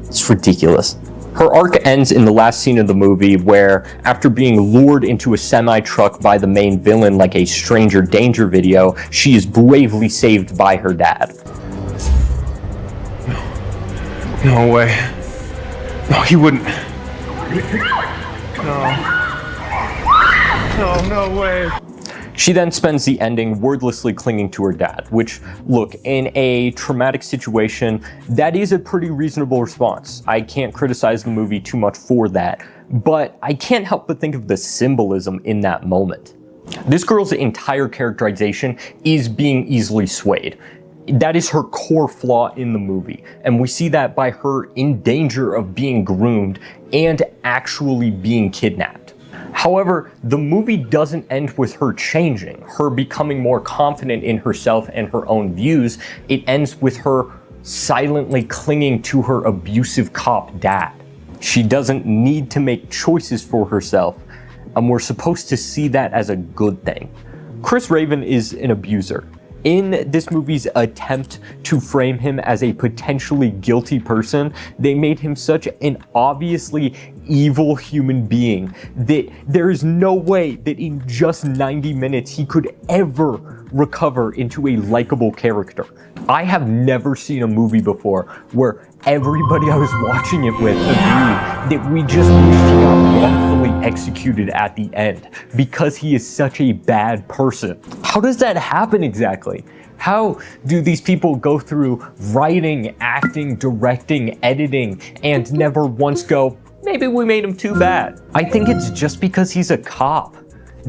It's ridiculous. Her arc ends in the last scene of the movie where, after being lured into a semi-truck by the main villain like a stranger danger video, she is bravely saved by her dad. No way. No, he wouldn't. No way. She then spends the ending wordlessly clinging to her dad, which, look, in a traumatic situation, that is a pretty reasonable response. I can't criticize the movie too much for that, but I can't help but think of the symbolism in that moment. This girl's entire characterization is being easily swayed. That is her core flaw in the movie, and we see that by her in danger of being groomed and actually being kidnapped. However, the movie doesn't end with her changing, her becoming more confident in herself and her own views. It ends with her silently clinging to her abusive cop dad. She doesn't need to make choices for herself, and we're supposed to see that as a good thing. Chris Raven is an abuser. In this movie's attempt to frame him as a potentially guilty person, they made him such an obviously evil human being that there is no way that in just 90 minutes he could ever recover into a likable character. I have never seen a movie before where everybody I was watching it with agreed that we just wish he got wrongfully executed at the end because he is such a bad person. How does that happen exactly? How do these people go through writing, acting, directing, editing, and never once go, maybe we made him too bad? I think it's just because he's a cop.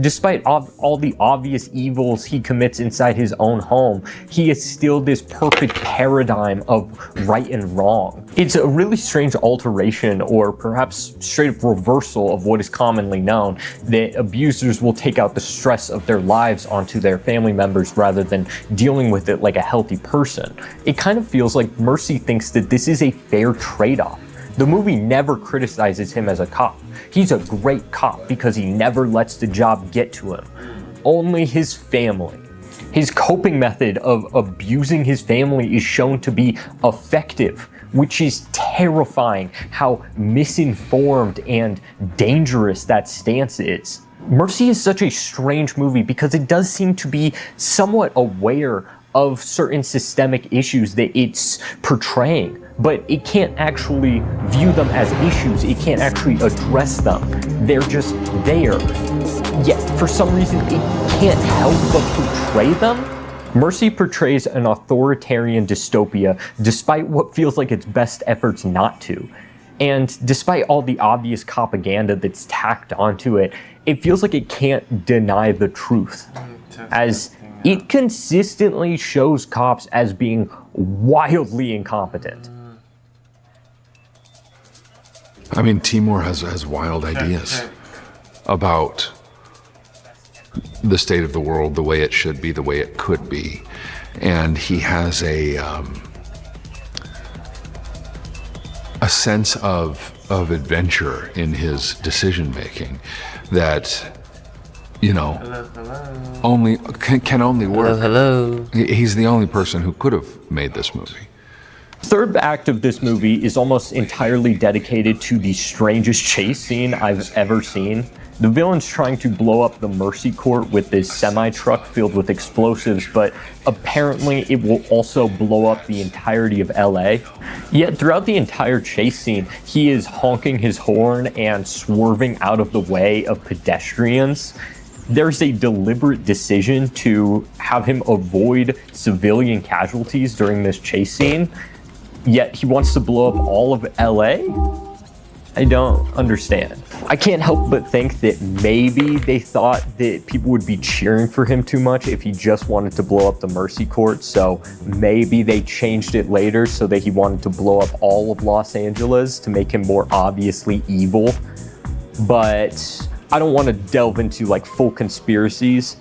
Despite all the obvious evils he commits inside his own home, he is still this perfect paradigm of right and wrong. It's a really strange alteration, or perhaps straight up reversal of what is commonly known, that abusers will take out the stress of their lives onto their family members rather than dealing with it like a healthy person. It kind of feels like Mercy thinks that this is a fair trade-off. The movie never criticizes him as a cop. He's a great cop because he never lets the job get to him. Only his family. His coping method of abusing his family is shown to be effective, which is terrifying how misinformed and dangerous that stance is. Mercy is such a strange movie because it does seem to be somewhat aware of certain systemic issues that it's portraying, but it can't actually view them as issues. It can't actually address them. They're just there. Yet, for some reason, it can't help but portray them. Mercy portrays an authoritarian dystopia despite what feels like its best efforts not to. And despite all the obvious propaganda that's tacked onto it, it feels like it can't deny the truth, as it consistently shows cops as being wildly incompetent. I mean, Timur has wild ideas about the state of the world, the way it should be, the way it could be. And he has a sense of adventure in his decision-making that, you know, can only work. Hello. He's the only person who could have made this movie. Third act of this movie is almost entirely dedicated to the strangest chase scene I've ever seen. The villain's trying to blow up the Mercy Court with this semi-truck filled with explosives, but apparently it will also blow up the entirety of LA. Yet throughout the entire chase scene, he is honking his horn and swerving out of the way of pedestrians. There's a deliberate decision to have him avoid civilian casualties during this chase scene, yet he wants to blow up all of LA? I don't understand. I can't help but think that maybe they thought that people would be cheering for him too much if he just wanted to blow up the Mercy Court, so maybe they changed it later so that he wanted to blow up all of Los Angeles to make him more obviously evil. But I don't want to delve into like full conspiracies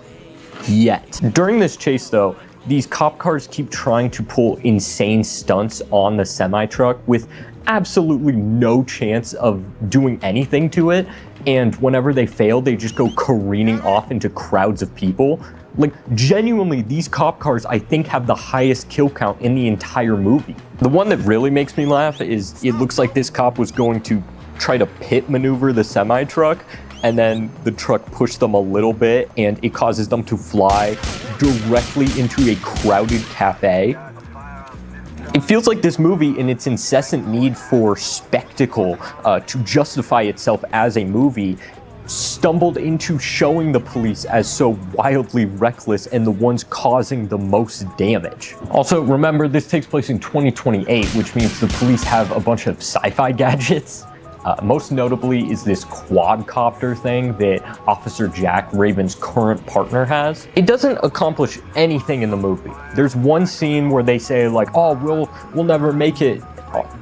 yet. During this chase though, these cop cars keep trying to pull insane stunts on the semi-truck with absolutely no chance of doing anything to it, and whenever they fail, they just go careening off into crowds of people. Like, genuinely, these cop cars, I think, have the highest kill count in the entire movie. The one that really makes me laugh is it looks like this cop was going to try to pit maneuver the semi-truck, and then the truck pushed them a little bit, and it causes them to fly directly into a crowded cafe. It feels like this movie, in its incessant need for spectacle to justify itself as a movie, stumbled into showing the police as so wildly reckless and the ones causing the most damage. Also, remember, this takes place in 2028, which means the police have a bunch of sci-fi gadgets. Most notably is this quadcopter thing that Officer Jack, Raven's current partner, has. It doesn't accomplish anything in the movie. There's one scene where they say like, oh, we'll never make it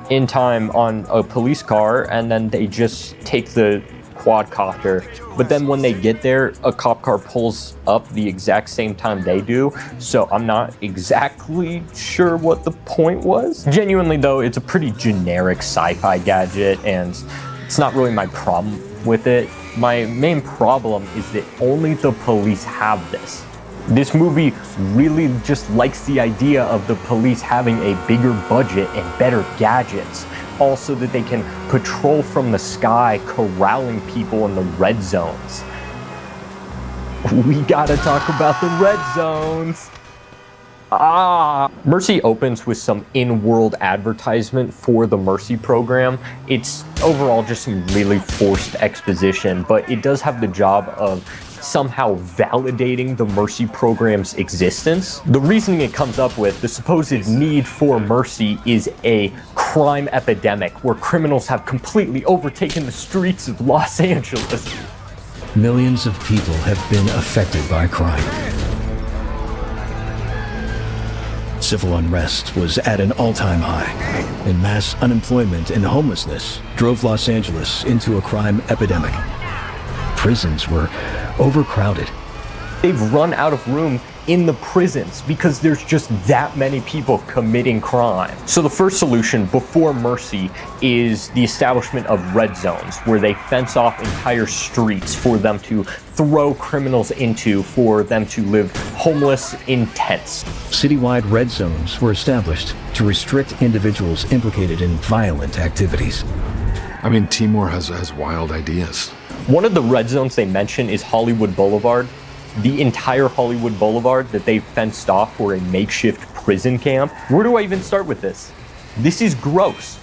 in time on a police car, and then they just take the quadcopter. But then when they get there, a cop car pulls up the exact same time they do, so I'm not exactly sure what the point was. Genuinely though, it's a pretty generic sci-fi gadget, and it's not really my problem with it. My main problem is that only the police have this. This movie really just likes the idea of the police having a bigger budget and better gadgets, also that they can patrol from the sky, corralling people in the red zones. We gotta talk about the red zones. Mercy opens with some in-world advertisement for the Mercy program. It's overall just some really forced exposition, but it does have the job of somehow validating the Mercy program's existence. The reasoning it comes up with, the supposed need for Mercy, is a crime epidemic where criminals have completely overtaken the streets of Los Angeles. Millions of people have been affected by crime. Civil unrest was at an all-time high, and mass unemployment and homelessness drove Los Angeles into a crime epidemic. Prisons were overcrowded. They've run out of room in the prisons because there's just that many people committing crime. So the first solution before Mercy is the establishment of red zones, where they fence off entire streets for them to throw criminals into, for them to live homeless in tents. Citywide red zones were established to restrict individuals implicated in violent activities. I mean, Timur has wild ideas. One of the red zones they mention is Hollywood Boulevard. The entire Hollywood Boulevard that they fenced off for a makeshift prison camp. Where do I even start with this? This is gross.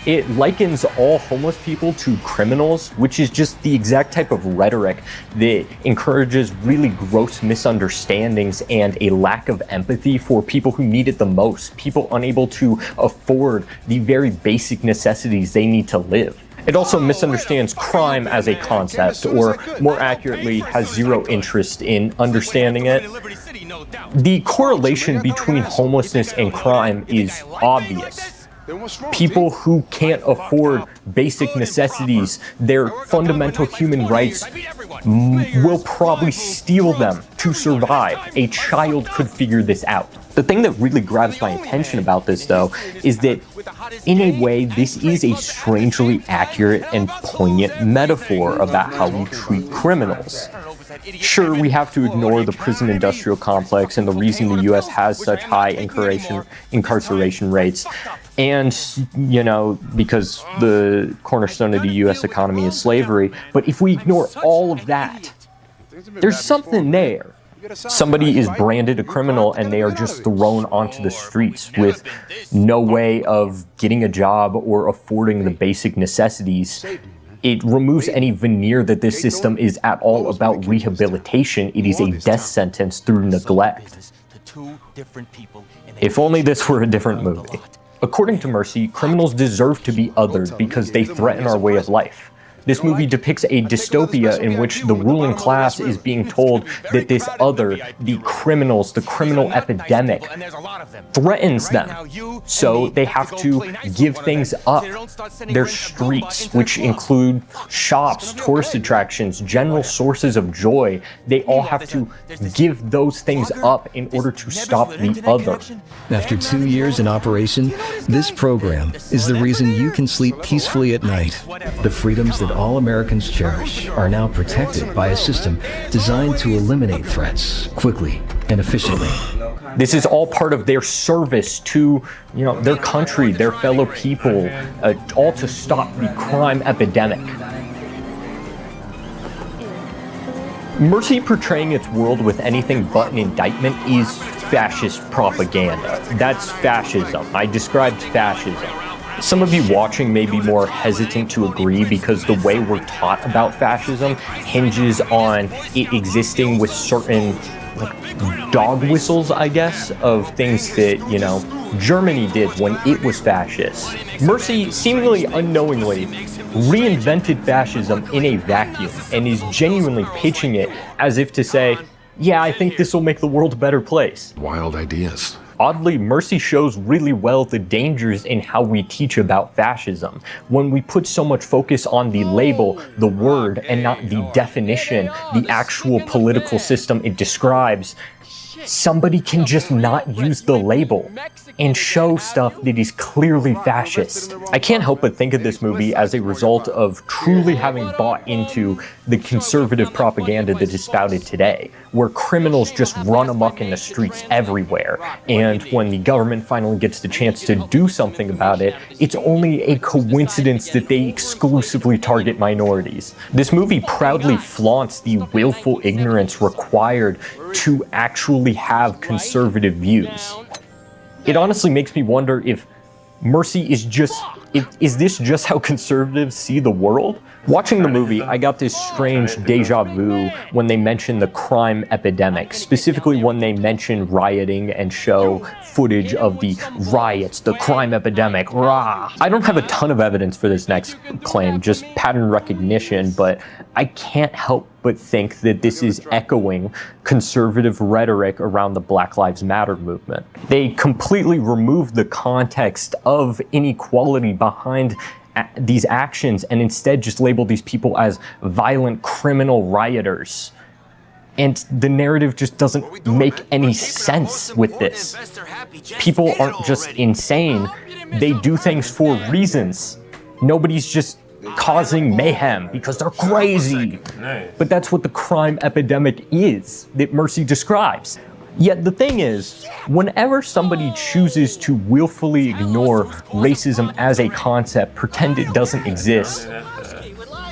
It likens all homeless people to criminals, which is just the exact type of rhetoric that encourages really gross misunderstandings and a lack of empathy for people who need it the most, people unable to afford the very basic necessities they need to live. It also misunderstands crime as a concept, or more accurately, has zero interest in understanding it. The correlation between homelessness and crime is obvious. People who can't afford basic necessities, their fundamental human rights, will probably steal them to survive. A child could figure this out. The thing that really grabs my attention about this, though, is that in a way, this is a strangely accurate and poignant metaphor about how we treat criminals. Sure, we have to ignore the prison industrial complex and the reason the US has such high incarceration rates, and, you know, because the cornerstone of the US economy is slavery. But if we ignore all of that, there's something there. Somebody is branded a criminal and they are just thrown onto the streets with no way of getting a job or affording the basic necessities. It removes any veneer that this system is at all about rehabilitation. It is a death sentence through neglect. If only this were a different movie. According to Mercy, criminals deserve to be othered because they threaten our way of life. This movie depicts a dystopia in which the ruling class is being told that this other, the criminals, the criminal epidemic, threatens them. So they have to give things up. Their streets, which include shops, tourist attractions, general sources of joy, they all have to give those things up in order to stop the other. After 2 years in operation, this program is the reason you can sleep peacefully at night. The freedoms that that all Americans cherish are now protected by a system designed to eliminate threats quickly and efficiently. This is all part of their service to, their country, their fellow people, all to stop the crime epidemic. Mercy portraying its world with anything but an indictment is fascist propaganda. That's fascism. I described fascism. Some of you watching may be more hesitant to agree because the way we're taught about fascism hinges on it existing with certain dog whistles, I guess, of things that, Germany did when it was fascist. Mercy seemingly unknowingly reinvented fascism in a vacuum and is genuinely pitching it as if to say, yeah, I think this will make the world a better place. Wild ideas. Oddly, Mercy shows really well the dangers in how we teach about fascism. When we put so much focus on the label, the word, and not the definition, the actual political system it describes, somebody can just not use the label and show stuff that is clearly fascist. I can't help but think of this movie as a result of truly having bought into the conservative propaganda that is spouted today, where criminals just run amok in the streets everywhere, and when the government finally gets the chance to do something about it, it's only a coincidence that they exclusively target minorities. This movie proudly flaunts the willful ignorance required to actually have conservative views. It honestly makes me wonder if Mercy is this just how conservatives see the world? Watching the movie, I got this strange deja vu when they mention the crime epidemic, specifically when they mention rioting and show footage of the riots, the crime epidemic, rah! I don't have a ton of evidence for this next claim, just pattern recognition, but I can't help but think that this is echoing conservative rhetoric around the Black Lives Matter movement. They completely removed the context of inequality behind these actions and instead just label these people as violent criminal rioters. And the narrative just doesn't make any sense with this. People aren't just insane, they do things for reasons. Nobody's just causing mayhem because they're crazy. But that's what the crime epidemic is that Mercy describes. Yet the thing is, whenever somebody chooses to willfully ignore racism as a concept, pretend it doesn't exist,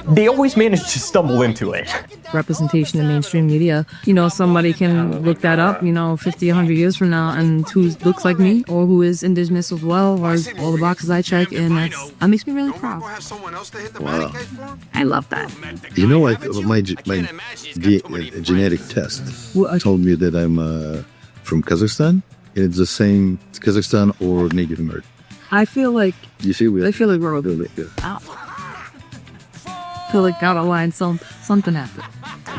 they always manage to stumble into it. Representation in mainstream media. Somebody can look that up, 50, 100 years from now, and who looks like me or who is indigenous as well, or all the boxes I check, and that makes me really proud. Wow. I love that. My genetic test told me that I'm from Kazakhstan. It's the same Kazakhstan or Native American. I feel like You see, I feel like we're really good. I feel like out of line, something happened.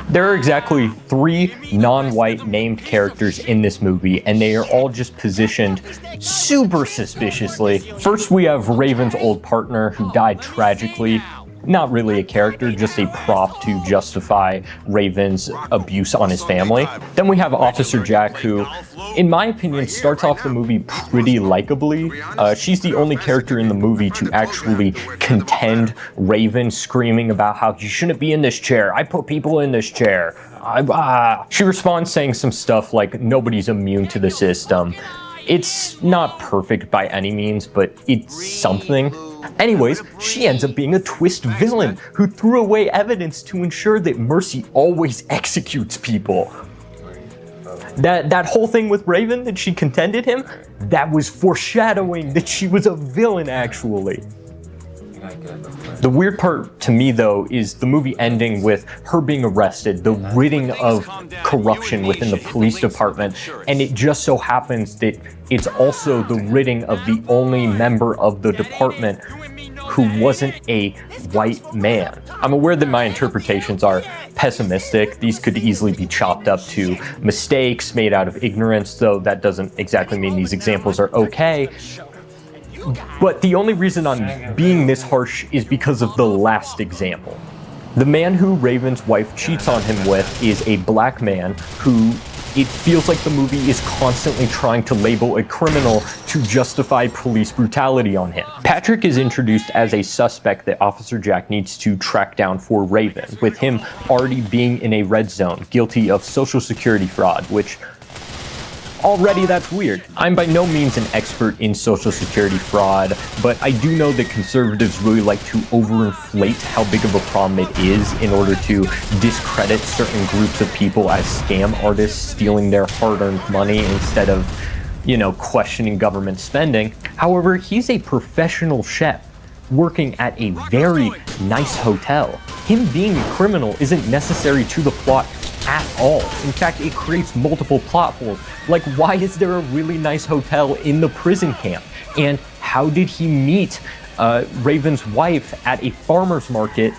There are exactly 3 non-white named characters in this movie, and they are all just positioned super suspiciously. First, we have Raven's old partner who died tragically. Not really a character, just a prop to justify Raven's abuse on his family. Then we have Officer Jack, who, in my opinion, starts off the movie pretty likably. She's the only character in the movie to actually contend Raven, screaming about how you shouldn't be in this chair. I put people in this chair. She responds saying some stuff like nobody's immune to the system. It's not perfect by any means, but it's something. Anyways, she ends up being a twist villain who threw away evidence to ensure that Mercy always executes people. That whole thing with Raven, that she contended him, that was foreshadowing that she was a villain actually. The weird part to me, though, is the movie ending with her being arrested, the ridding of corruption within the police department, and it just so happens that it's also the ridding of the only member of the department who wasn't a white man. I'm aware that my interpretations are pessimistic. These could easily be chopped up to mistakes made out of ignorance, though that doesn't exactly mean these examples are okay. But the only reason I'm being this harsh is because of the last example. The man who Raven's wife cheats on him with is a black man who it feels like the movie is constantly trying to label a criminal to justify police brutality on him. Patrick is introduced as a suspect that Officer Jack needs to track down for Raven, with him already being in a red zone, guilty of Social Security fraud, which already that's weird. I'm by no means an expert in Social Security fraud, but I do know that conservatives really like to overinflate how big of a problem it is in order to discredit certain groups of people as scam artists stealing their hard-earned money instead of, you know, questioning government spending. However, he's a professional chef working at a very nice hotel. Him being a criminal isn't necessary to the plot at all. In fact, it creates multiple plot holes. Like, why is there a really nice hotel in the prison camp? And how did he meet Raven's wife at a farmer's market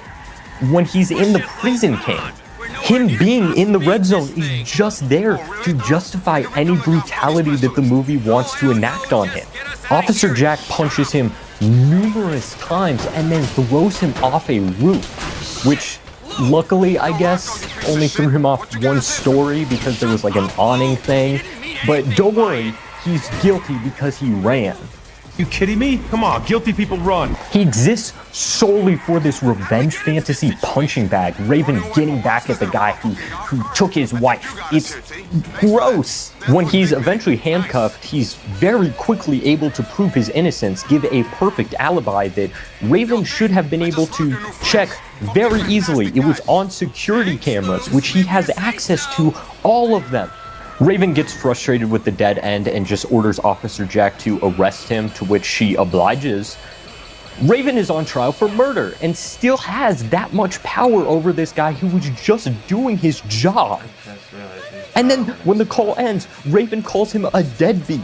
when he's in the prison camp? Him being in the red zone is just there to justify any brutality that the movie wants to enact on him. Officer Jack punches him numerous times and then throws him off a roof, which luckily, I guess, only threw him off one story because there was like an awning thing. But don't worry, he's guilty because he ran. You kidding me? Come on, guilty people run. He exists solely for this revenge fantasy punching bag, Raven getting back at the guy who took his wife. It's gross. When he's eventually handcuffed, he's very quickly able to prove his innocence, give a perfect alibi that Raven should have been able to check very easily. It was on security cameras, which he has access to all of them. Raven gets frustrated with the dead end and just orders Officer Jack to arrest him, to which she obliges. Raven is on trial for murder and still has that much power over this guy who was just doing his job. And then when the call ends, Raven calls him a deadbeat.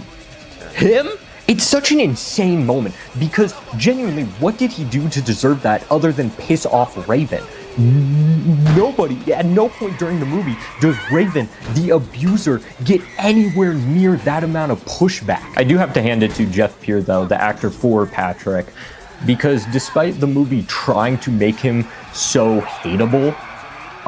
Him? It's such an insane moment because genuinely, what did he do to deserve that other than piss off Raven? Nobody, at no point during the movie does Raven, the abuser, get anywhere near that amount of pushback. I do have to hand it to Jeff Peer, though, the actor for Patrick, because despite the movie trying to make him so hateable,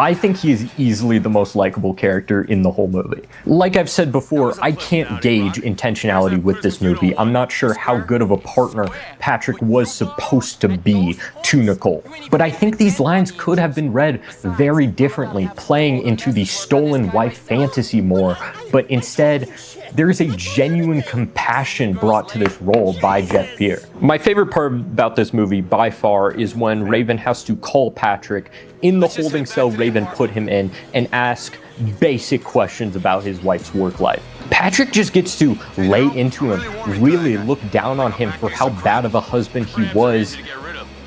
I think he is easily the most likable character in the whole movie. Like I've said before, I can't gauge intentionality with this movie. I'm not sure how good of a partner Patrick was supposed to be to Nicole. But I think these lines could have been read very differently, playing into the stolen wife fantasy more, but instead, there's a genuine compassion brought to this role by Jeff Peer. My favorite part about this movie, by far, is when Raven has to call Patrick in the holding cell Raven put him in and ask basic questions about his wife's work life. Patrick just gets to lay into him, really look down on him for how bad of a husband he was,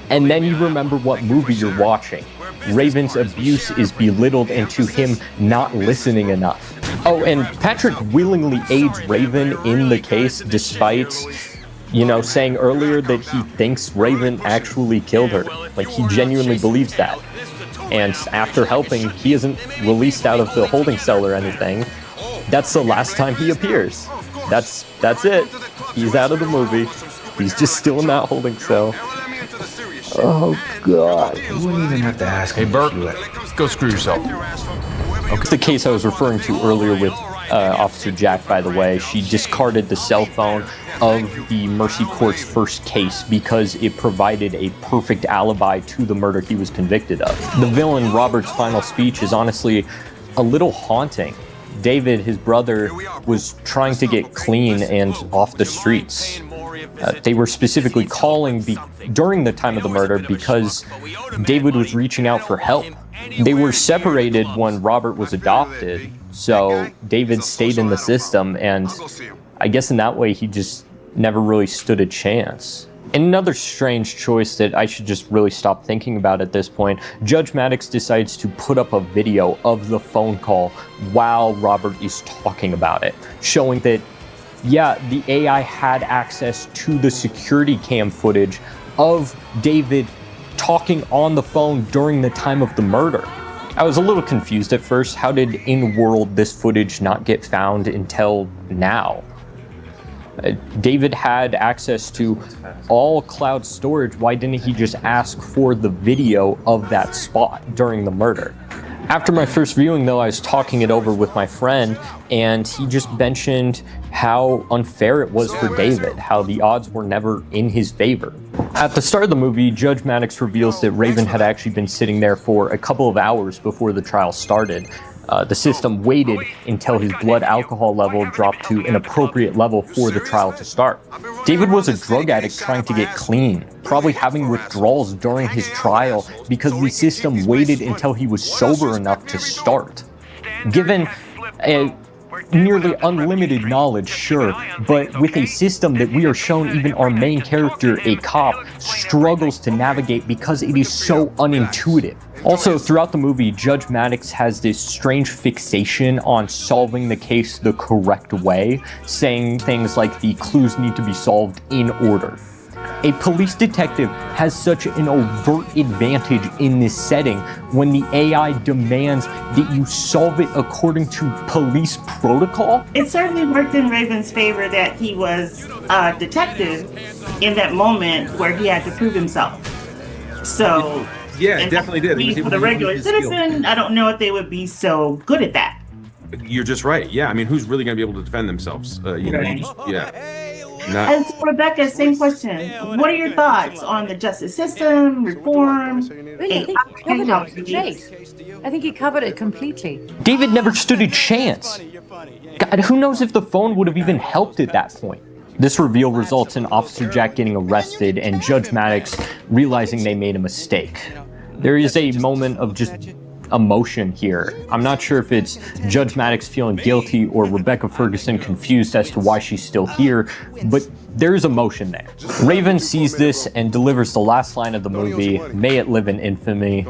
and then you remember what movie you're watching. Raven's abuse is belittled into him not listening enough. Oh, and Patrick willingly aids Raven in the case despite, you know, saying earlier that he thinks Raven actually killed her. Like, he genuinely believes that. And after helping, he isn't released out of the holding cell or anything. That's the last time he appears. That's it. He's out of the movie. He's just still in that holding cell. Oh, God. You wouldn't even have to ask. Hey, Bert, go screw yourself. Okay. The case I was referring to earlier with Officer Jack, by the way, she discarded the cell phone of the Mercy Court's first case because it provided a perfect alibi to the murder he was convicted of. The villain, Robert's final speech, is honestly a little haunting. David, his brother, was trying to get clean and off the streets. They were specifically calling during the time of the murder because David was reaching out for help. They were separated when Robert was adopted, so David stayed in the system, and I guess in that way he just never really stood a chance. And another strange choice that I should just really stop thinking about at this point, Judge Maddox decides to put up a video of the phone call while Robert is talking about it, showing that, yeah, the AI had access to the security cam footage of David talking on the phone during the time of the murder. I was a little confused at first. How did in-world this footage not get found until now? David had access to all cloud storage. Why didn't he just ask for the video of that spot during the murder? After my first viewing, though, I was talking it over with my friend, and he just mentioned how unfair it was for David, how the odds were never in his favor. At the start of the movie, Judge Maddox reveals that Raven had actually been sitting there for a couple of hours before the trial started. The system waited until his blood alcohol level dropped to an appropriate level for the trial to start. David was a drug addict trying to get clean, probably having withdrawals during his trial because the system waited until he was sober enough to start. Given a nearly unlimited knowledge, sure, but with a system that we are shown even our main character, a cop, struggles to navigate because it is so unintuitive. Also, throughout the movie, Judge Maddox has this strange fixation on solving the case the correct way, saying things like the clues need to be solved in order. A police detective has such an overt advantage in this setting when the AI demands that you solve it according to police protocol. It certainly worked in Raven's favor that he was a detective in that moment where he had to prove himself. So, yeah, it definitely did. For the regular citizen, I don't know if they would be so good at that. You're just right. Yeah, I mean, who's really going to be able to defend themselves? And so, Rebecca, same question. What are your thoughts on the justice system, reform? I think he covered it completely. David never stood a chance. God, who knows if the phone would have even helped at that point. This reveal results in Officer Jack getting arrested and Judge Maddox realizing they made a mistake. There is a moment of just emotion here. I'm not sure if it's Judge Maddox feeling guilty or Rebecca Ferguson confused as to why she's still here, but there is emotion there. Raven sees this and delivers the last line of the movie, "May it live in infamy."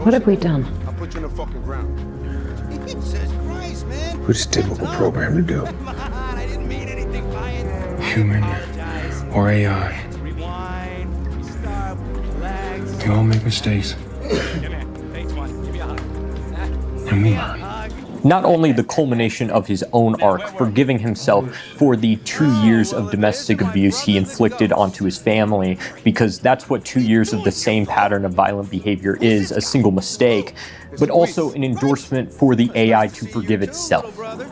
What have we done? We just did what we're programmed to do. Human or AI. We all make mistakes. And we learn. Not only the culmination of his own arc, forgiving himself for the 2 years of domestic abuse he inflicted onto his family, because that's what 2 years of the same pattern of violent behavior is, a single mistake, but also an endorsement for the AI to forgive itself.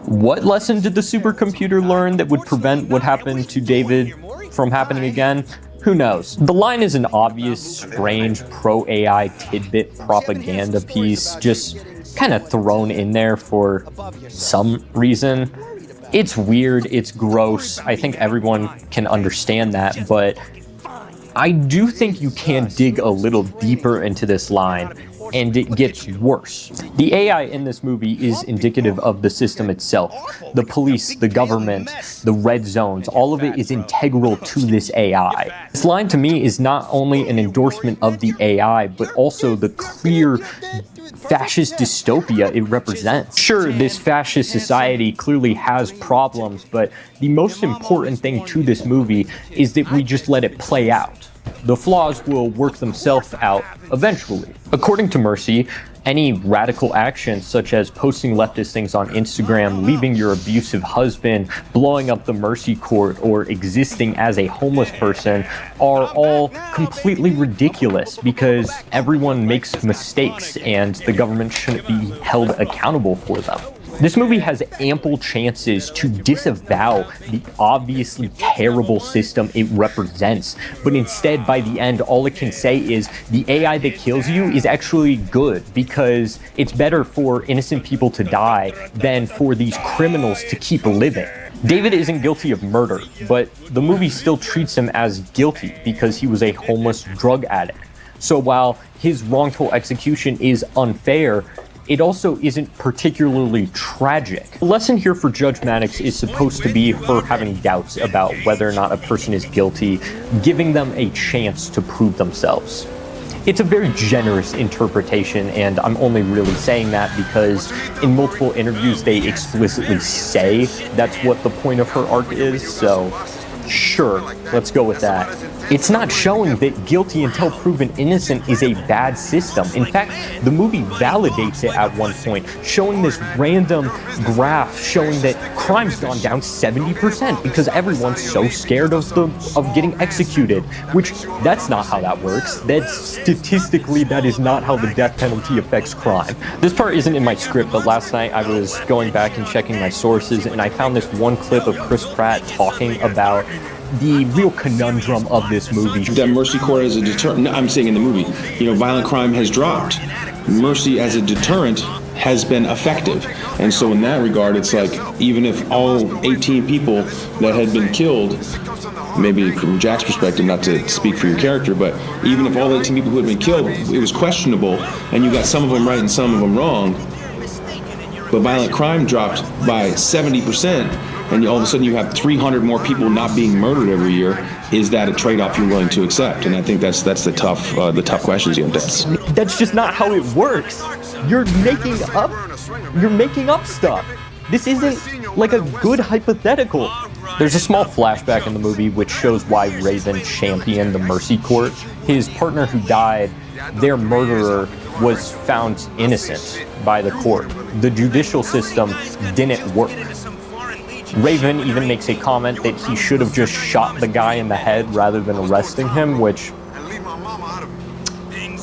What lesson did the supercomputer learn that would prevent what happened to David from happening again? Who knows? The line is an obvious, strange, pro-AI tidbit propaganda piece, just kind of thrown in there for some reason. It's weird, it's gross, I think everyone can understand that, but I do think you can dig a little deeper into this line, and it gets worse. The AI in this movie is indicative of the system itself. The police, the government, the red zones, all of it is integral to this AI. This line to me is not only an endorsement of the AI, but also the clear fascist dystopia it represents. Sure, this fascist society clearly has problems, but the most important thing to this movie is that we just let it play out. The flaws will work themselves out eventually. According to Mercy, any radical actions such as posting leftist things on Instagram, leaving your abusive husband, blowing up the Mercy Court, or existing as a homeless person are all completely ridiculous because everyone makes mistakes and the government shouldn't be held accountable for them. This movie has ample chances to disavow the obviously terrible system it represents, but instead, by the end, all it can say is the AI that kills you is actually good because it's better for innocent people to die than for these criminals to keep living. David isn't guilty of murder, but the movie still treats him as guilty because he was a homeless drug addict. So while his wrongful execution is unfair, it also isn't particularly tragic. The lesson here for Judge Maddox is supposed to be her having doubts about whether or not a person is guilty, giving them a chance to prove themselves. It's a very generous interpretation, and I'm only really saying that because in multiple interviews they explicitly say that's what the point of her arc is, so Sure, let's go with that. It's not showing that guilty until proven innocent is a bad system. In fact, the movie validates it at one point, showing this random graph showing that crime's gone down 70% because everyone's so scared of getting executed, which that's not how that works. Statistically, that is not how the death penalty affects crime. This part isn't in my script, but last night I was going back and checking my sources, and I found this one clip of Chris Pratt talking about the real conundrum of this movie. That mercy court as a deterrent, I'm saying in the movie, violent crime has dropped. Mercy as a deterrent has been effective. And so in that regard, it's like, even if all 18 people that had been killed, maybe from Jack's perspective, not to speak for your character, but even if all 18 people who had been killed, it was questionable, and you got some of them right and some of them wrong, but violent crime dropped by 70%, and all of a sudden you have 300 more people not being murdered every year. Is that a trade-off you're willing to accept? And I think that's the tough questions you have to ask. That's just not how it works. You're making up stuff. This isn't like a good hypothetical. There's a small flashback in the movie which shows why Raven championed the Mercy Court. His partner who died, their murderer, was found innocent by the court. The judicial system didn't work. Raven even makes a comment that he should have just shot the guy in the head rather than arresting him, which...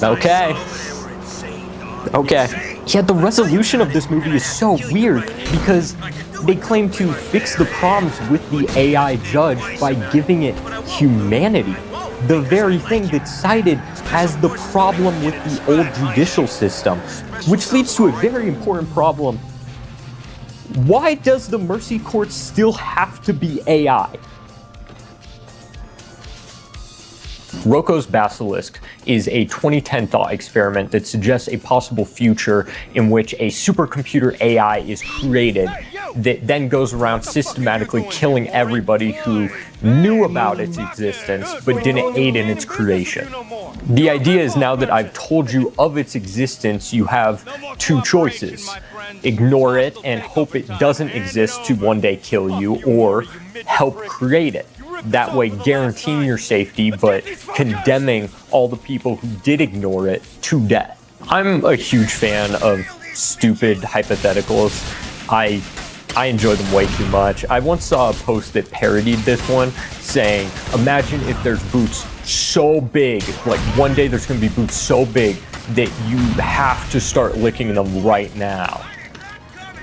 Okay. Yeah, the resolution of this movie is so weird because they claim to fix the problems with the AI judge by giving it humanity. The very thing that's cited as the problem with the old judicial system, which leads to a very important problem. Why does the Mercy Court still have to be AI? Rocco's Basilisk is a 2010 thought experiment that suggests a possible future in which a supercomputer AI is created that then goes around systematically killing everybody who knew about its existence but didn't aid in its creation. The idea is, now that I've told you of its existence, you have two choices. Ignore it and hope it doesn't exist to one day kill you, or help create it. That way guaranteeing your safety, but condemning all the people who did ignore it to death. I'm a huge fan of stupid hypotheticals. I enjoy them way too much. I once saw a post that parodied this one, saying, imagine if there's boots so big, like one day there's gonna be boots so big that you have to start licking them right now.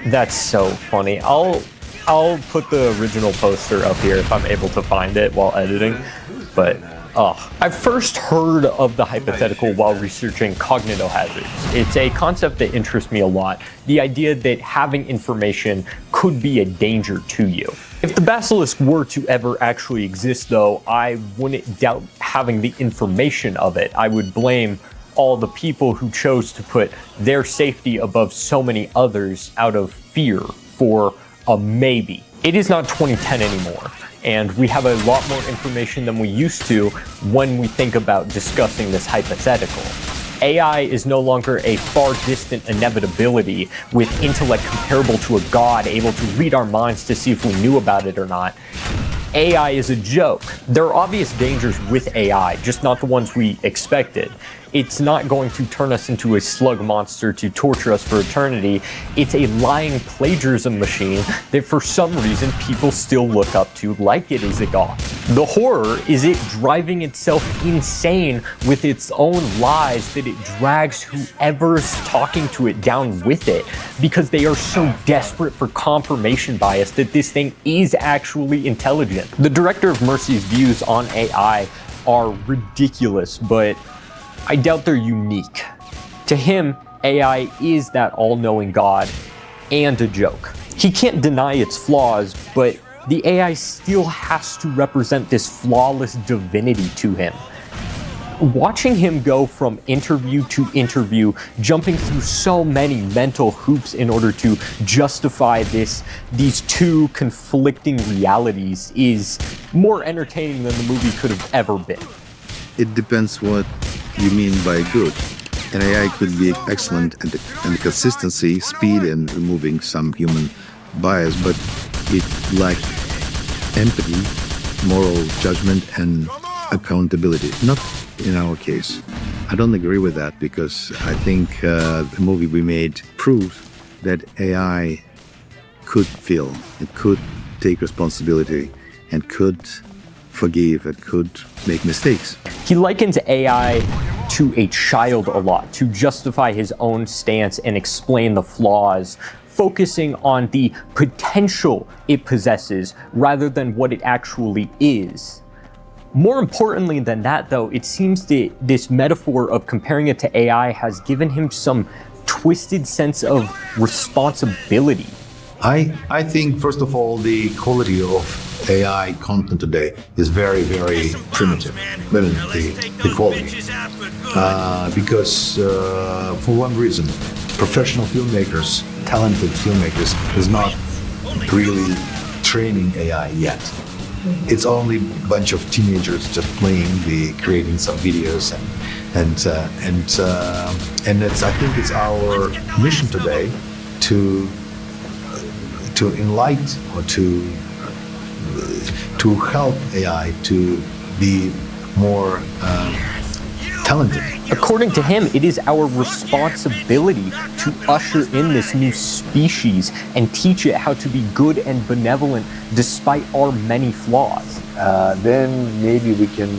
That's so funny. I'll put the original poster up here if I'm able to find it while editing, but I first heard of the hypothetical while researching cognitohazards. It's a concept that interests me a lot. The idea that having information could be a danger to you. If the basilisk were to ever actually exist, though, I wouldn't doubt having the information of it. I would blame all the people who chose to put their safety above so many others out of fear for a maybe. It is not 2010 anymore, and we have a lot more information than we used to when we think about discussing this hypothetical. AI is no longer a far distant inevitability with intellect comparable to a god able to read our minds to see if we knew about it or not. AI is a joke. There are obvious dangers with AI, just not the ones we expected. It's not going to turn us into a slug monster to torture us for eternity. It's a lying plagiarism machine that for some reason people still look up to like it is a god. The horror is it driving itself insane with its own lies that it drags whoever's talking to it down with it because they are so desperate for confirmation bias that this thing is actually intelligent. The director of Mercy's views on AI are ridiculous, but I doubt they're unique. To him, AI is that all-knowing God and a joke. He can't deny its flaws, but the AI still has to represent this flawless divinity to him. Watching him go from interview to interview, jumping through so many mental hoops in order to justify these two conflicting realities is more entertaining than the movie could have ever been. It depends what you mean by good. An AI could be excellent and the consistency, speed, and removing some human bias, but it lacks empathy, moral judgment and accountability. Not in our case. I don't agree with that because I think the movie we made proves that AI could feel, it could take responsibility, and could forgive, it could make mistakes. He likens AI to a child a lot, to justify his own stance and explain the flaws, focusing on the potential it possesses rather than what it actually is. More importantly than that, though, it seems that this metaphor of comparing it to AI has given him some twisted sense of responsibility. I think, first of all, the quality of AI content today is very, very primitive, the quality. Because for one reason, professional filmmakers, talented filmmakers, is not really training AI yet. It's only a bunch of teenagers just creating some videos, and I think it's our mission today to enlighten or to help AI to be more talented. According to him, it is our responsibility to usher in this new species and teach it how to be good and benevolent despite our many flaws. Then maybe we can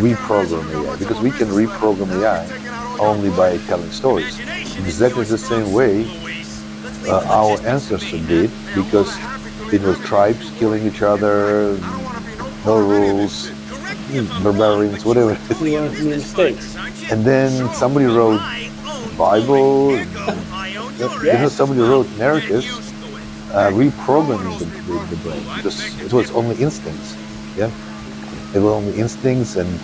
reprogram AI, because we can reprogram AI only by telling stories. Exactly the same way our ancestors did, because it was tribes killing each other, no rules, barbarians, whatever. Mistakes. And then somebody wrote Bible, somebody wrote narratives, reprogramming the brain, because it was only instincts. Yeah, it was only instincts and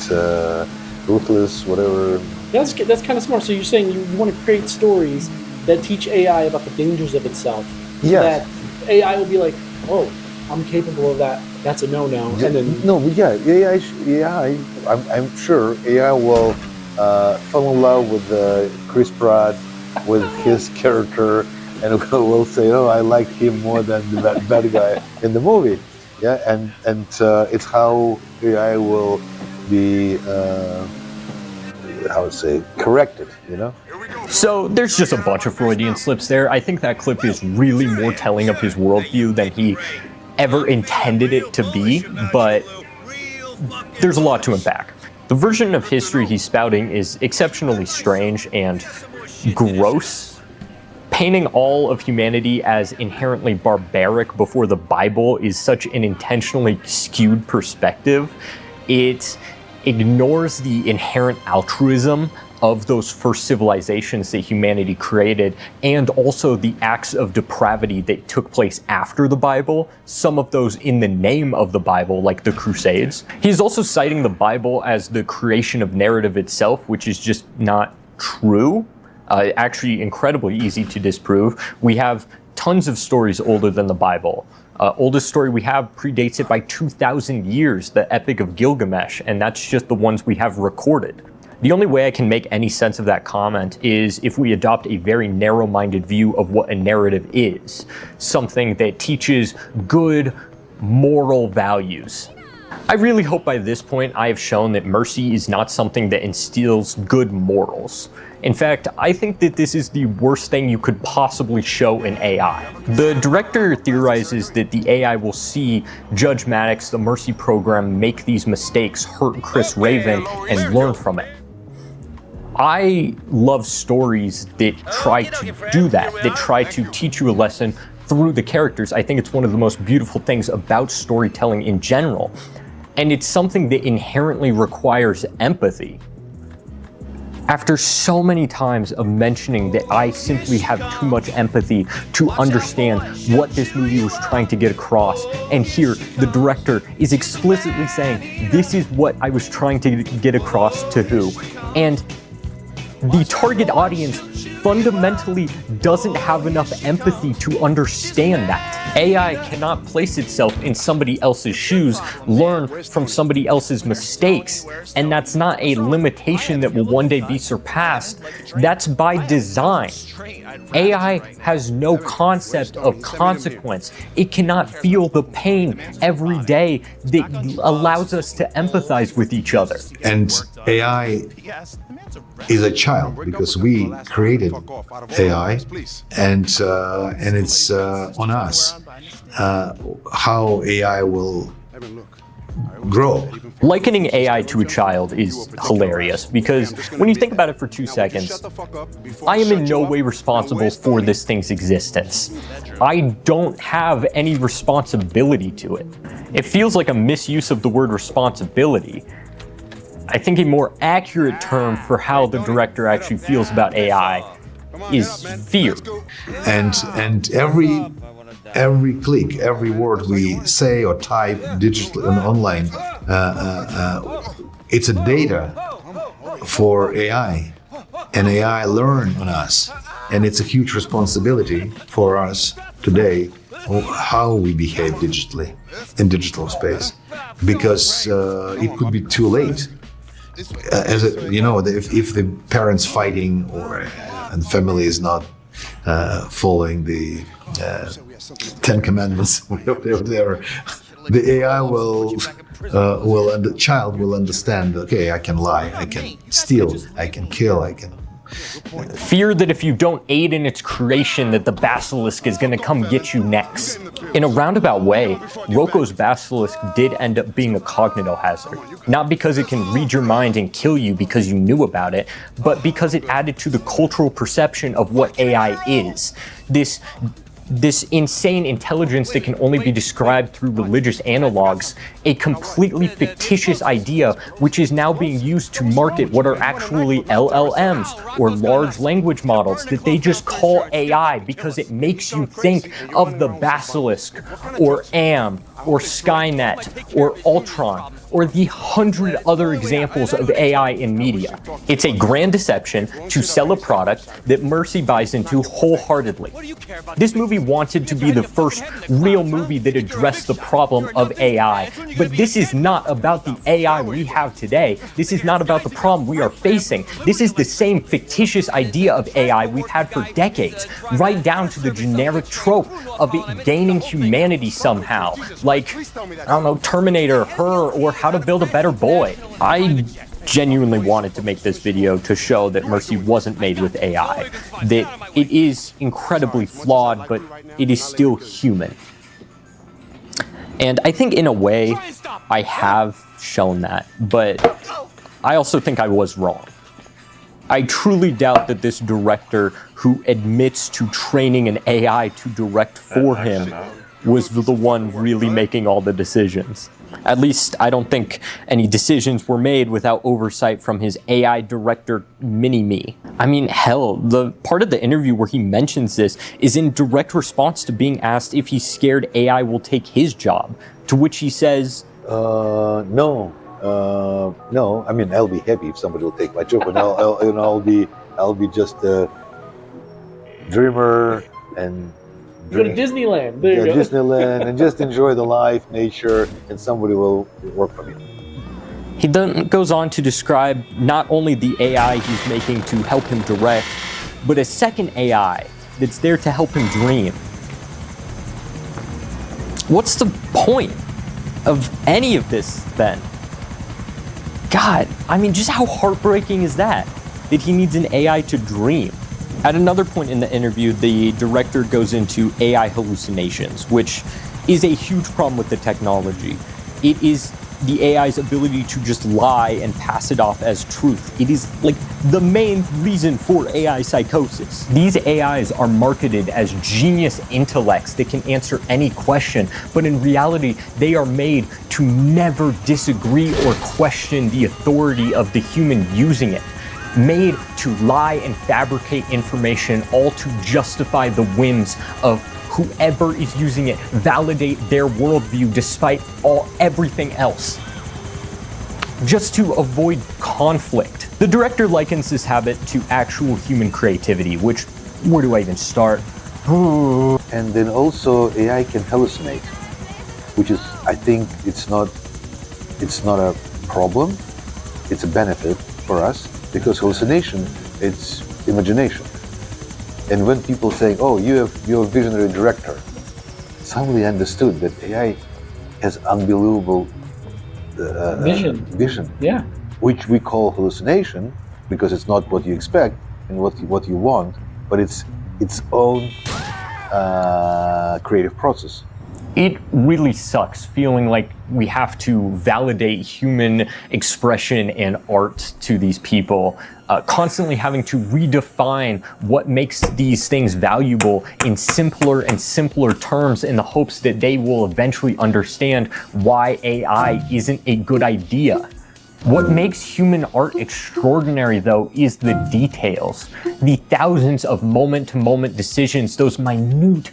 ruthless, whatever. That's kind of smart. So you're saying you want to create stories that teach AI about the dangers of itself. Yes. That AI will be like, oh, I'm capable of that. That's a no-no. And then AI. I'm sure AI will fall in love with Chris Pratt, with his character, and will say, "Oh, I like him more than the bad guy in the movie." Yeah, and it's how AI will be, corrected. You know. So there's just a bunch of Freudian slips there. I think that clip is really more telling of his worldview than he ever intended it to be, but there's a lot to unpack. The version of history he's spouting is exceptionally strange and gross. Painting all of humanity as inherently barbaric before the Bible is such an intentionally skewed perspective. It ignores the inherent altruism of those first civilizations that humanity created, and also the acts of depravity that took place after the Bible, some of those in the name of the Bible, like the Crusades. He's also citing the Bible as the creation of narrative itself, which is just not true. Actually incredibly easy to disprove. We have tons of stories older than the Bible. Oldest story we have predates it by 2,000 years, the Epic of Gilgamesh, and that's just the ones we have recorded. The only way I can make any sense of that comment is if we adopt a very narrow-minded view of what a narrative is, something that teaches good moral values. I really hope by this point I have shown that mercy is not something that instills good morals. In fact, I think that this is the worst thing you could possibly show in AI. The director theorizes that the AI will see Judge Maddox, the Mercy program, make these mistakes, hurt Chris Raven, and learn from it. I love stories that try to do that try to teach you a lesson through the characters. I think it's one of the most beautiful things about storytelling in general. And it's something that inherently requires empathy. After so many times of mentioning that I simply have too much empathy to understand what this movie was trying to get across, and here the director is explicitly saying, this is what I was trying to get across to who. And the target audience fundamentally doesn't have enough empathy to understand that. AI cannot place itself in somebody else's shoes, learn from somebody else's mistakes, and that's not a limitation that will one day be surpassed. That's by design. AI has no concept of consequence. It cannot feel the pain every day that allows us to empathize with each other. And AI is a child because we created AI, and it's on us how AI will grow. Likening AI to a child is hilarious because when you think about it for 2 seconds, I am in no way responsible for this thing's existence. I don't have any responsibility to it. It feels like a misuse of the word responsibility. I think a more accurate term for how the director actually feels about AI is fear. And every click, every word we say or type digitally and online, it's a data for AI, and AI learn on us, and it's a huge responsibility for us today how we behave digitally in digital space, because it could be too late. If the parents fighting and the family is not following the 10 Commandments, whatever, the AI and the child will understand. Okay, I can lie, I can steal, I can kill, I can. Fear that if you don't aid in its creation, that the basilisk is going to come get you next. In a roundabout way, Rocco's basilisk did end up being a cognitive hazard. Not because it can read your mind and kill you because you knew about it, but because it added to the cultural perception of what AI is. This insane intelligence that can only be described through religious analogs, a completely fictitious idea which is now being used to market what are actually LLMs or large language models that they just call AI because it makes you think of the basilisk or AM or Skynet or Ultron or the 100 other examples of AI in media. It's a grand deception to sell a product that Mercy buys into wholeheartedly. This movie wanted to be the first real movie that addressed the problem of AI, but this is not about the AI we have today. This is not about the problem we are facing. This is the same fictitious idea of AI we've had for decades, right down to the generic trope of it gaining humanity somehow, like, I don't know, Terminator, Her, or How to Build a Better Boy. I genuinely wanted to make this video to show that Mercy wasn't made with AI, that it is incredibly flawed, but it is still human. And I think in a way, I have shown that, but I also think I was wrong. I truly doubt that this director who admits to training an AI to direct for him was the one really making all the decisions. At least, I don't think any decisions were made without oversight from his AI director, Mini-Me. I mean, hell, the part of the interview where he mentions this is in direct response to being asked if he's scared AI will take his job, to which he says, No. I mean, I'll be happy if somebody will take my job, and I'll be just a dreamer and go to Disneyland. There you go. Disneyland, and just enjoy the life, nature, and somebody will work for me. He then goes on to describe not only the AI he's making to help him direct, but a second AI that's there to help him dream. What's the point of any of this then? God, I mean, just how heartbreaking is that he needs an AI to dream? At another point in the interview, the director goes into AI hallucinations, which is a huge problem with the technology. It is the AI's ability to just lie and pass it off as truth. It is like the main reason for AI psychosis. These AIs are marketed as genius intellects that can answer any question, but in reality, they are made to never disagree or question the authority of the human using it. Made to lie and fabricate information, all to justify the whims of whoever is using it, validate their worldview despite everything else. Just to avoid conflict. The director likens this habit to actual human creativity, which, where do I even start? And then also AI can hallucinate, which is, I think, it's not a problem, it's a benefit for us, because hallucination, it's imagination. And when people say, oh, you're a visionary director, suddenly understood that AI has unbelievable vision, Yeah. which we call hallucination because it's not what you expect and what you want, but it's its own creative process. It really sucks feeling like we have to validate human expression and art to these people, constantly having to redefine what makes these things valuable in simpler and simpler terms in the hopes that they will eventually understand why AI isn't a good idea. What makes human art extraordinary, though, is the details. The thousands of moment-to-moment decisions, those minute